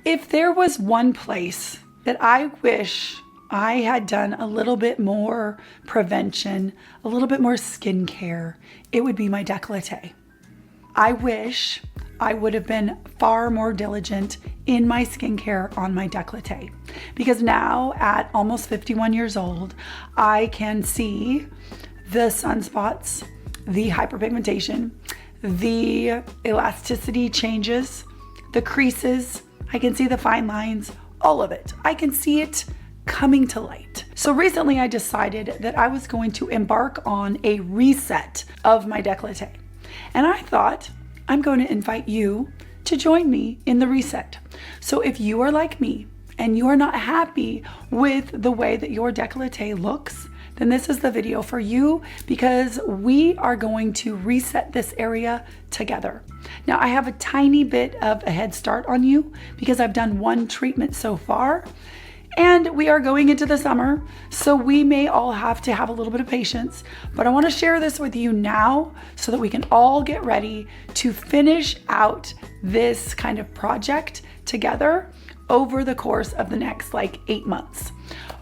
If there was one place that I wish I had done a little bit more prevention, a little bit more skincare, it would be my décolleté. I wish I would have been far more diligent in my skincare on my décolleté, because now at almost 51 years old, I can see the sunspots, the hyperpigmentation, the elasticity changes, the creases. I can see the fine lines, all of it. I can see it coming to light. So recently I decided that I was going to embark on a reset of my décolleté. And I thought, I'm going to invite you to join me in the reset. So if you are like me and you are not happy with the way that your décolleté looks, then this is the video for you, because we are going to reset this area together. Now, I have a tiny bit of a head start on you because I've done one treatment so far, and we are going into the summer, so we may all have to have a little bit of patience, but I want to share this with you now so that we can all get ready to finish out this kind of project together over the course of the next 8 months.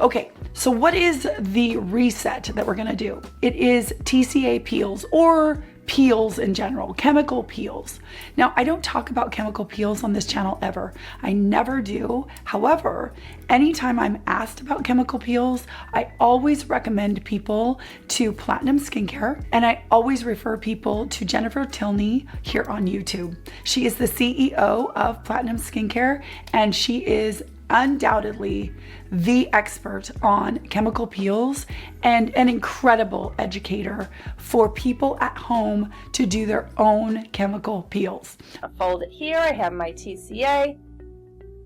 Okay, so what is the reset that we're gonna do? It is TCA peels, or peels in general, chemical peels. Now, I don't talk about chemical peels on this channel ever. I never do. However, anytime I'm asked about chemical peels, I always recommend people to Platinum Skincare, and I always refer people to Jennifer Tilney here on YouTube. She is the CEO of Platinum Skincare, and she is undoubtedly the expert on chemical peels and an incredible educator for people at home to do their own chemical peels. I fold it here. I have my TCA.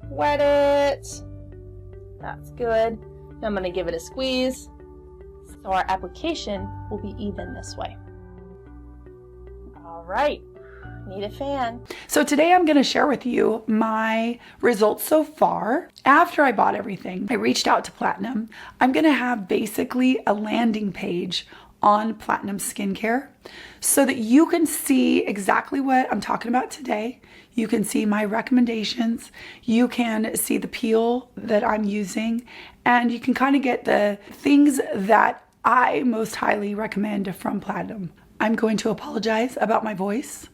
Wet it. That's good. Now I'm going to give it a squeeze so our application will be even this way. All right. Need a fan. So today I'm going to share with you my results so far. After I bought everything, I reached out to Platinum. I'm going to have basically a landing page on Platinum Skincare so that you can see exactly what I'm talking about today. You can see my recommendations. You can see the peel that I'm using, and you can kind of get the things that I most highly recommend from Platinum. I'm going to apologize about my voice.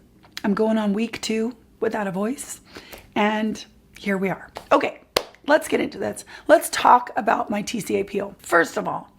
I'm going on week 2 without a voice, and here we are. Okay, let's get into this. Let's talk about my TCA peel. First of all,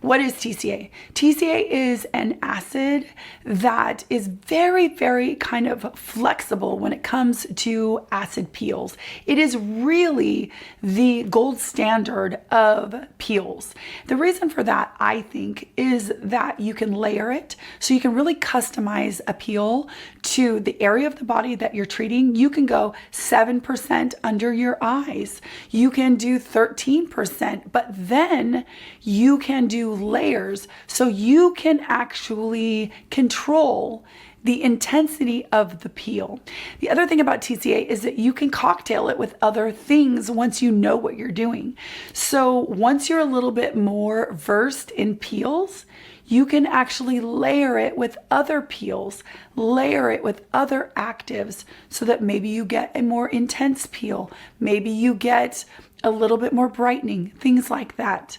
what is TCA? TCA is an acid that is very, very kind of flexible when it comes to acid peels. It is really the gold standard of peels. The reason for that, I think, is that you can layer it, so you can really customize a peel to the area of the body that you're treating. You can go 7% under your eyes. You can do 13%, but then you can do layers, so you can actually control the intensity of the peel. The other thing about TCA is that you can cocktail it with other things once you know what you're doing. So once you're a little bit more versed in peels, you can actually layer it with other peels, layer it with other actives, so that maybe you get a more intense peel, maybe you get a little bit more brightening, things like that.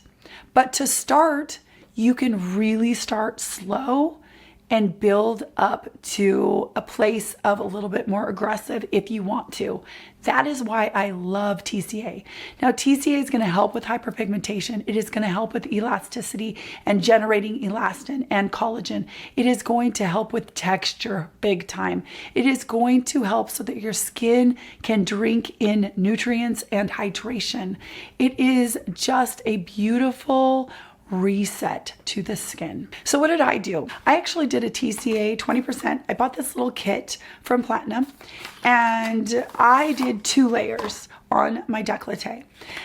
But to start, you can really start slow and build up to a place of a little bit more aggressive if you want to. That is why I love TCA. Now, TCA is going to help with hyperpigmentation. It is going to help with elasticity and generating elastin and collagen. It is going to help with texture big time. It is going to help so that your skin can drink in nutrients and hydration. It is just a beautiful reset to the skin. So what did I do? I actually did a TCA 20%. I bought this little kit from Platinum, and I did 2 layers on my décolleté.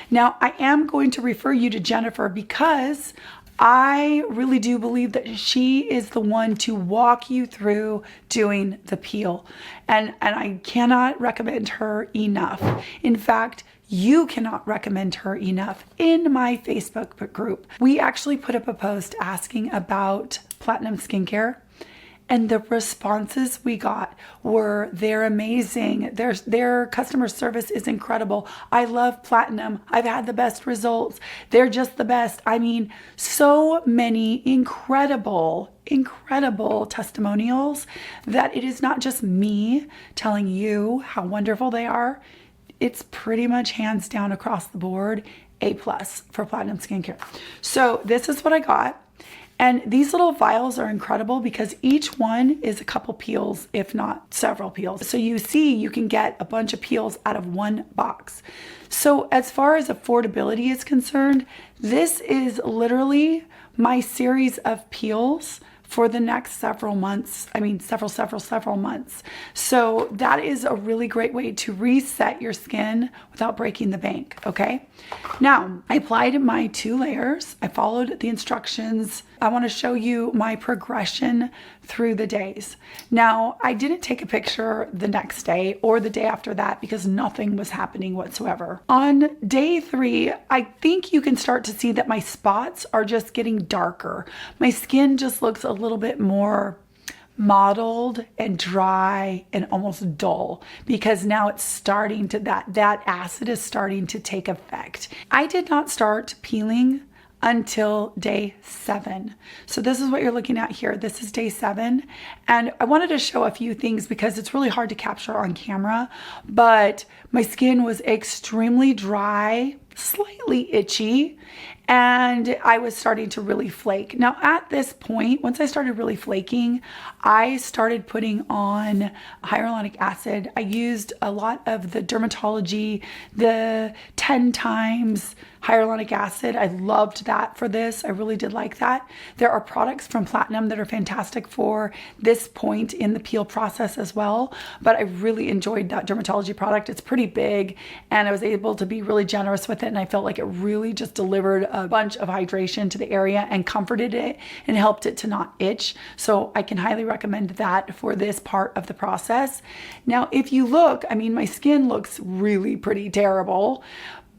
Now, I am going to refer you to Jennifer because I really do believe that she is the one to walk you through doing the peel. And I cannot recommend her enough. In fact, you cannot recommend her enough. In my Facebook group, we actually put up a post asking about Platinum Skincare, And the responses we got were, they're amazing. Their customer service is incredible. I love Platinum. I've had the best results. They're just the best. I mean, so many incredible testimonials that it is not just me telling you how wonderful they are. It's pretty much hands down across the board, A+ for Platinum Skincare. So this is what I got. And these little vials are incredible because each one is a couple peels, if not several peels. So you see, you can get a bunch of peels out of one box. So as far as affordability is concerned, this is literally my series of peels for the next several months. I mean, several months. So that is a really great way to reset your skin without breaking the bank, okay? Now, I applied my 2 layers. I followed the instructions. I want to show you my progression through the days. Now, I didn't take a picture the next day or the day after that because nothing was happening whatsoever. On day 3, I think you can start to see that my spots are just getting darker. My skin just looks a little bit more mottled and dry and almost dull because now it's starting to, that acid is starting to take effect. I did not start peeling until day 7. So this is what you're looking at here. This is day 7. And I wanted to show a few things because it's really hard to capture on camera, but my skin was extremely dry, slightly itchy, and I was starting to really flake. Now at this point, once I started really flaking, I started putting on hyaluronic acid. I used a lot of the Dermatology, the 10 times hyaluronic acid. I loved that for this. I really did like that. There are products from Platinum that are fantastic for this point in the peel process as well, but I really enjoyed that Dermatology product. It's pretty big and I was able to be really generous with it, and I felt like it really just delivered a bunch of hydration to the area and comforted it and helped it to not itch. So I can highly recommend that for this part of the process. Now, if you look, I mean, my skin looks really pretty terrible,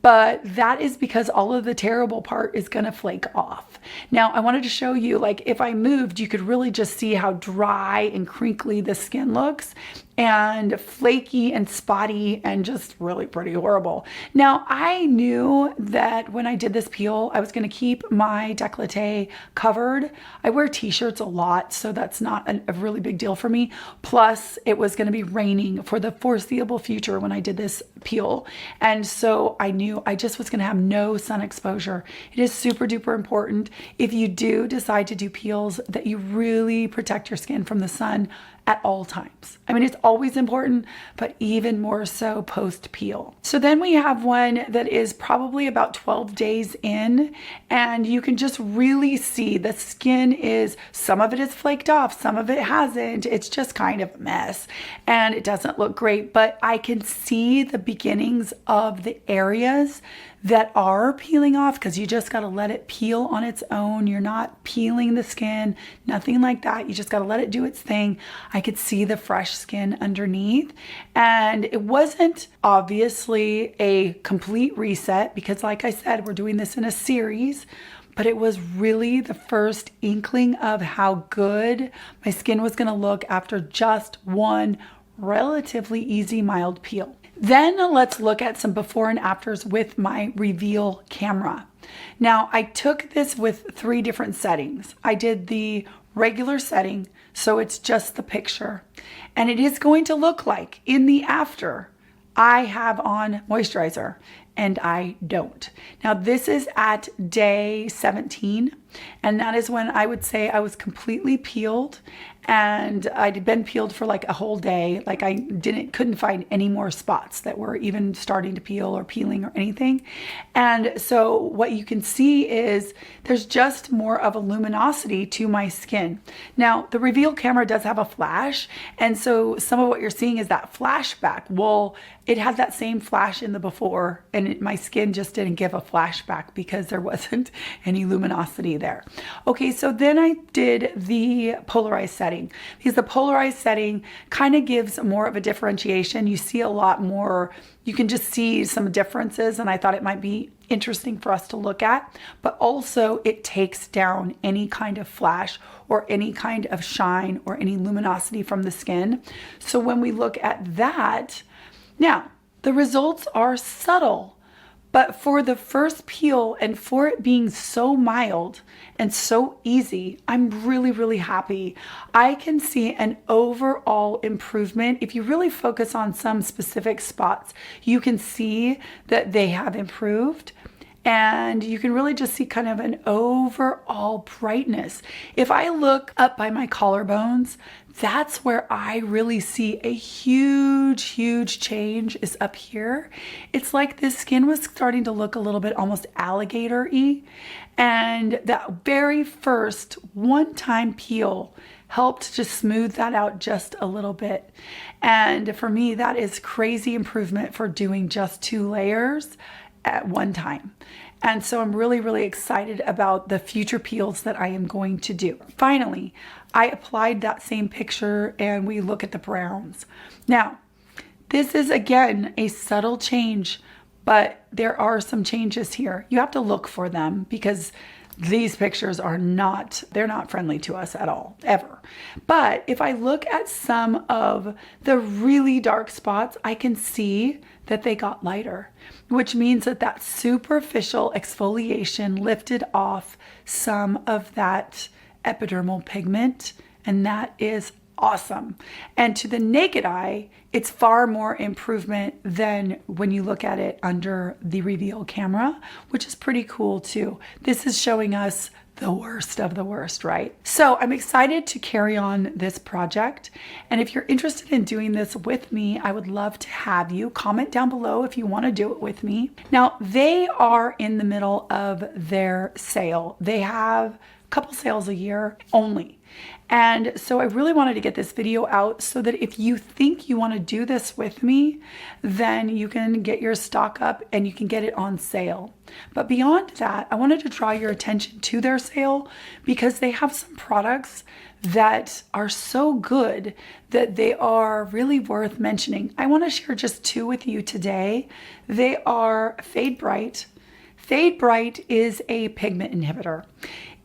but that is because all of the terrible part is gonna flake off. Now, I wanted to show you, like, if I moved, you could really just see how dry and crinkly the skin looks, and flaky and spotty and just really pretty horrible. Now, I knew that when I did this peel, I was gonna keep my décolleté covered. I wear t-shirts a lot, so that's not a really big deal for me. Plus, it was gonna be raining for the foreseeable future when I did this peel. And so I knew I just was gonna have no sun exposure. It is super duper important if you do decide to do peels that you really protect your skin from the sun at all times. I mean, it's always important, but even more so post-peel. So then we have one that is probably about 12 days in, and you can just really see the skin is, some of it is flaked off, some of it hasn't. It's just kind of a mess, and it doesn't look great, but I can see the beginnings of the areas that are peeling off, because you just got to let it peel on its own. You're not peeling the skin, nothing like that. You just got to let it do its thing. I could see the fresh skin underneath, and it wasn't obviously a complete reset because, like I said, we're doing this in a series, but it was really the first inkling of how good my skin was going to look after just one relatively easy, mild peel. Then let's look at some before and afters with my Reveal camera. Now, I took this with 3 different settings. I did the regular setting, so it's just the picture. And it is going to look like in the after, I have on moisturizer and I don't. Now, this is at day 17, and that is when I would say I was completely peeled, and I'd been peeled for like a whole day. Like I couldn't find any more spots that were even starting to peel or peeling or anything. And so what you can see is there's just more of a luminosity to my skin. Now, the Reveal camera does have a flash, and so some of what you're seeing is that flashback. Well, it had that same flash in the before, and my skin just didn't give a flashback because there wasn't any luminosity there. Okay, so then I did the polarized setting, because the polarized setting kind of gives more of a differentiation. You see a lot more, you can just see some differences, and I thought it might be interesting for us to look at, but also it takes down any kind of flash or any kind of shine or any luminosity from the skin. So when we look at that, now the results are subtle, but for the first peel and for it being so mild and so easy, I'm really, really happy. I can see an overall improvement. If you really focus on some specific spots, you can see that they have improved. And you can really just see kind of an overall brightness. If I look up by my collarbones, that's where I really see a huge, huge change is up here. It's like this skin was starting to look a little bit almost alligator-y. And that very first one-time peel helped to smooth that out just a little bit. And for me, that is crazy improvement for doing just 2 layers at one time. And so I'm really, really excited about the future peels that I am going to do. Finally, I applied that same picture and we look at the browns. Now, this is again a subtle change, but there are some changes here. You have to look for them because these pictures are not, they're not friendly to us at all, ever. But if I look at some of the really dark spots, I can see that they got lighter, which means that that superficial exfoliation lifted off some of that epidermal pigment, and that is awesome. And to the naked eye, it's far more improvement than when you look at it under the reveal camera, which is pretty cool too. This is showing us the worst of the worst, right? So I'm excited to carry on this project. And if you're interested in doing this with me, I would love to have you. Comment down below if you want to do it with me. Now, they are in the middle of their sale. They have a couple sales a year only. And so I really wanted to get this video out so that if you think you want to do this with me, then you can get your stock up and you can get it on sale. But beyond that, I wanted to draw your attention to their sale because they have some products that are so good that they are really worth mentioning. I want to share just 2 with you today. They are Fade Bright. Fade Bright is a pigment inhibitor.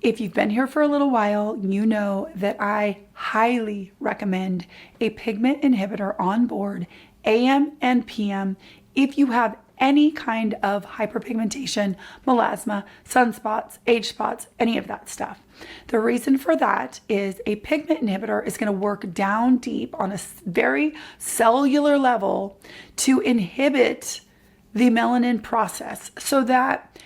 If you've been here for a little while, you know that I highly recommend a pigment inhibitor on board, AM and PM, if you have any kind of hyperpigmentation, melasma, sunspots, age spots, any of that stuff. The reason for that is a pigment inhibitor is going to work down deep on a very cellular level to inhibit the melanin process so that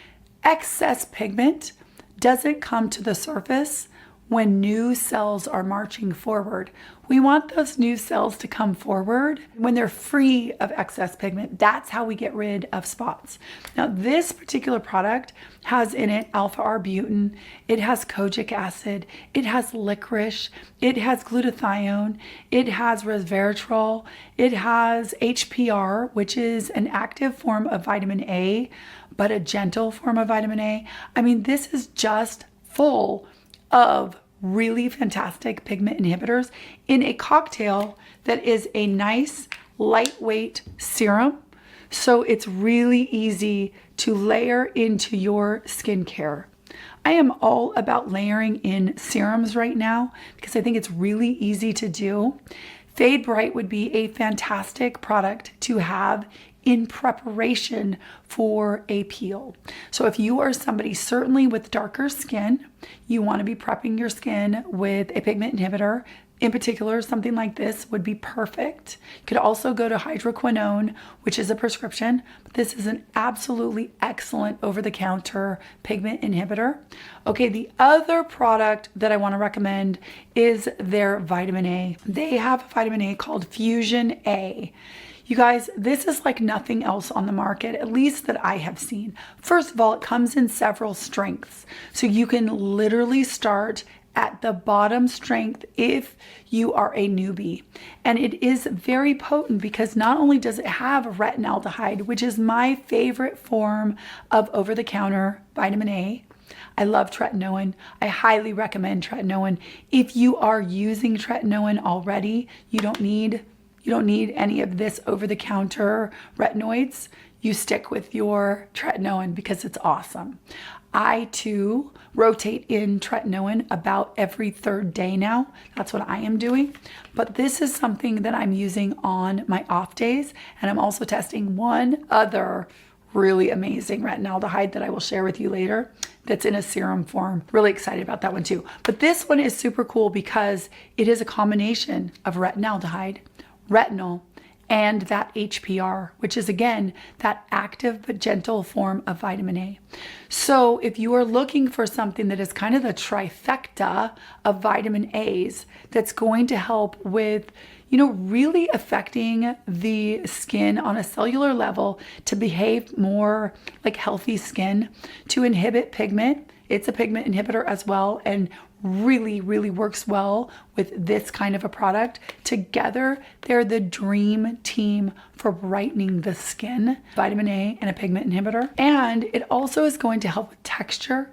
excess pigment doesn't come to the surface when new cells are marching forward. We want those new cells to come forward when they're free of excess pigment. That's how we get rid of spots. Now, this particular product has in it alpha-arbutin, it has kojic acid, it has licorice, it has glutathione, it has resveratrol, it has HPR, which is an active form of vitamin A, but a gentle form of vitamin A. I mean, this is just full of really fantastic pigment inhibitors in a cocktail that is a nice lightweight serum. So it's really easy to layer into your skincare. I am all about layering in serums right now because I think it's really easy to do. Fade Bright would be a fantastic product to have in preparation for a peel. So if you are somebody certainly with darker skin, you want to be prepping your skin with a pigment inhibitor. In particular, something like this would be perfect. You could also go to hydroquinone, which is a prescription, but this is an absolutely excellent over-the-counter pigment inhibitor. Okay, the other product that I want to recommend is their vitamin A. They have a vitamin A called Fusion A. You guys, this is like nothing else on the market, at least that I have seen. First of all, it comes in several strengths. So you can literally start at the bottom strength if you are a newbie. And it is very potent because not only does it have retinaldehyde, which is my favorite form of over-the-counter vitamin A, I love tretinoin. I highly recommend tretinoin. If you are using tretinoin already, you don't need any of this over-the-counter retinoids. You stick with your tretinoin because it's awesome. I too rotate in tretinoin about every third day now. That's what I am doing. But this is something that I'm using on my off days. And I'm also testing one other really amazing retinaldehyde that I will share with you later that's in a serum form. Really excited about that one too. But this one is super cool because it is a combination of retinaldehyde, retinol, and that HPR, which is again, that active but gentle form of vitamin A. So if you are looking for something that is kind of the trifecta of vitamin A's that's going to help with, really affecting the skin on a cellular level to behave more like healthy skin, to inhibit pigment. It's a pigment inhibitor as well, and really, really works well with this kind of a product. Together, they're the dream team for brightening the skin. Vitamin A and a pigment inhibitor. And it also is going to help with texture.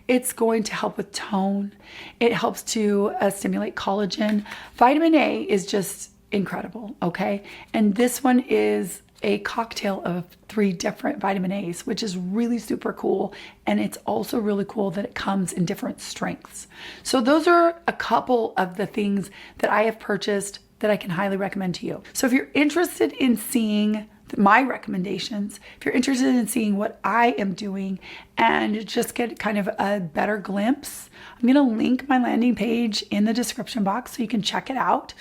It's going to help with tone. It helps to stimulate collagen. Vitamin A is just incredible, okay? And this one is a cocktail of 3 different vitamin A's, which is really super cool. And it's also really cool that it comes in different strengths. So those are a couple of the things that I have purchased that I can highly recommend to you. So if you're interested in seeing my recommendations, if you're interested in seeing what I am doing and just get kind of a better glimpse, I'm gonna link my landing page in the description box so you can check it out.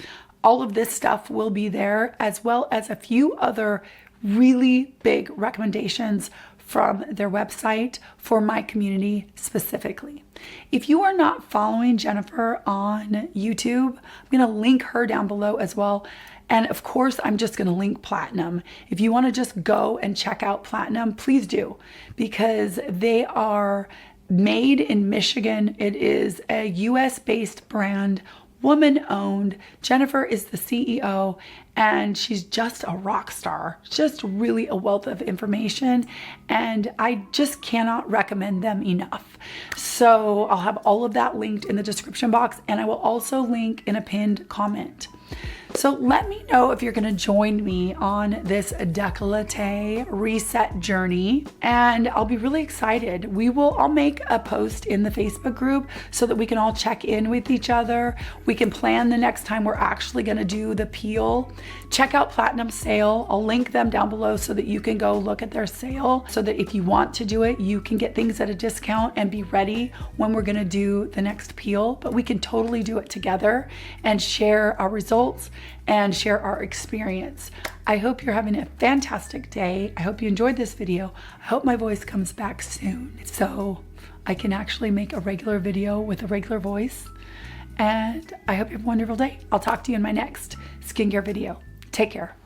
All of this stuff will be there, as well as a few other really big recommendations from their website for my community specifically. If you are not following Jennifer on YouTube, I'm going to link her down below as well. And of course, I'm just going to link Platinum. If you want to just go and check out Platinum, please do, because they are made in Michigan. It is a US-based brand, woman-owned. Jennifer is the CEO, and she's just a rock star, just really a wealth of information, and I just cannot recommend them enough. So I'll have all of that linked in the description box, and I will also link in a pinned comment. So let me know if you're going to join me on this décolleté reset journey, and I'll be really excited. I'll make a post in the Facebook group so that we can all check in with each other. We can plan the next time we're actually going to do the peel. Check out Platinum sale. I'll link them down below so that you can go look at their sale, so that if you want to do it, you can get things at a discount and be ready when we're going to do the next peel. But we can totally do it together and share our results and share our experience. I hope you're having a fantastic day. I hope you enjoyed this video. I hope my voice comes back soon so I can actually make a regular video with a regular voice. And I hope you have a wonderful day. I'll talk to you in my next skincare video. Take care.